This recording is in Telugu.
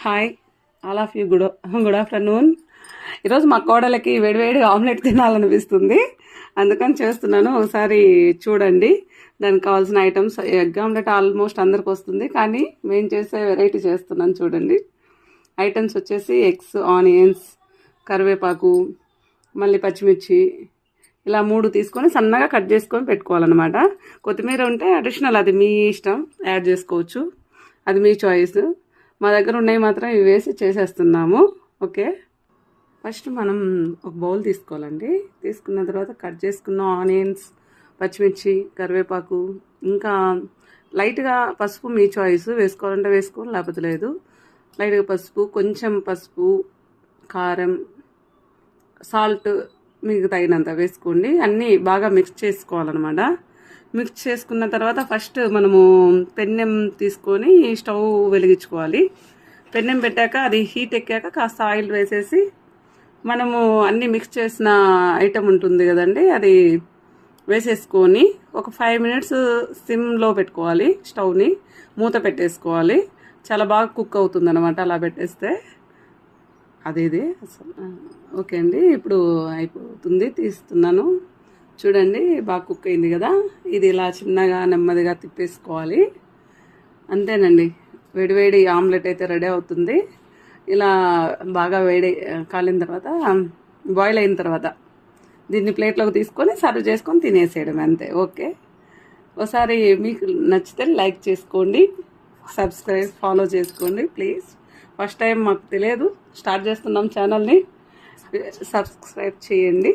Hi all of you good afternoon. ఈరోజు మా కోడలకి వేడివేడి ఆమ్లెట్ తినాలనిపిస్తుంది, అందుకని చేస్తున్నాను. ఒకసారి చూడండి. దానికి కావాల్సిన ఐటమ్స్. ఎగ్ ఆమ్లెట్ ఆల్మోస్ట్ అందరికి వస్తుంది, కానీ మేము చేసే వెరైటీ చేస్తున్నాను చూడండి. ఐటమ్స్ వచ్చేసి ఎగ్స్, ఆనియన్స్, కరివేపాకు, మళ్ళీ పచ్చిమిర్చి, ఇలా 3 తీసుకొని సన్నగా కట్ చేసుకొని పెట్టుకోవాలన్నమాట. కొత్తిమీర ఉంటే అడిషనల్, అది మీ ఇష్టం, యాడ్ చేసుకోవచ్చు, అది మీ చాయిస్. మా దగ్గర ఉన్నాయి మాత్రం ఇవి వేసి చేసేస్తున్నాము. ఓకే, ఫస్ట్ మనం ఒక బౌల్ తీసుకోవాలండి. తీసుకున్న తర్వాత కట్ చేసుకున్న ఆనియన్స్, పచ్చిమిర్చి, కరివేపాకు, ఇంకా లైట్గా పసుపు మీ చాయిస్, వేసుకోవాలంటే వేసుకోవాలి, లేకపోతే లేదు. లైట్గా పసుపు, కొంచెం పసుపు, కారం, సాల్ట్ మీకు తగినంత వేసుకోండి. అన్నీ బాగా మిక్స్ చేసుకోవాలన్నమాట. మిక్స్ చేసుకున్న తర్వాత ఫస్ట్ మనము పెన్నెం తీసుకొని స్టవ్ వెలిగించుకోవాలి. పెన్నెం పెట్టాక అది హీట్ ఎక్కాక కాస్త ఆయిల్ వేసేసి మనము అన్నీ మిక్స్ చేసిన ఐటమ్ ఉంటుంది కదండి, అది వేసేసుకొని ఒక 5 మినిట్స్ సిమ్లో పెట్టుకోవాలి. స్టవ్ని మూత పెట్టేసుకోవాలి. చాలా బాగా కుక్ అవుతుంది అనమాట అలా పెట్టేస్తే. అదేది అసలు ఓకే అండి. ఇప్పుడు అయిపోతుంది, తీస్తున్నాను చూడండి. బాగా కుక్ అయింది కదా. ఇది ఇలా చిన్నగా నెమ్మదిగా తిప్పేసుకోవాలి. అంతేనండి, వేడివేడి ఆమ్లెట్ అయితే రెడీ అవుతుంది. ఇలా బాగా కాలిన తర్వాత, బాయిల్ అయిన తర్వాత దీన్ని ప్లేట్లోకి తీసుకొని సర్వ్ చేసుకొని తినేసేయడం అంతే. ఓకే, ఒకసారి మీకు నచ్చితే లైక్ చేసుకోండి, సబ్స్క్రైబ్, ఫాలో చేసుకోండి ప్లీజ్. ఫస్ట్ టైం మాకు తెలియదు, స్టార్ట్ చేస్తున్నాం ఛానల్ని, సబ్స్క్రైబ్ చేయండి.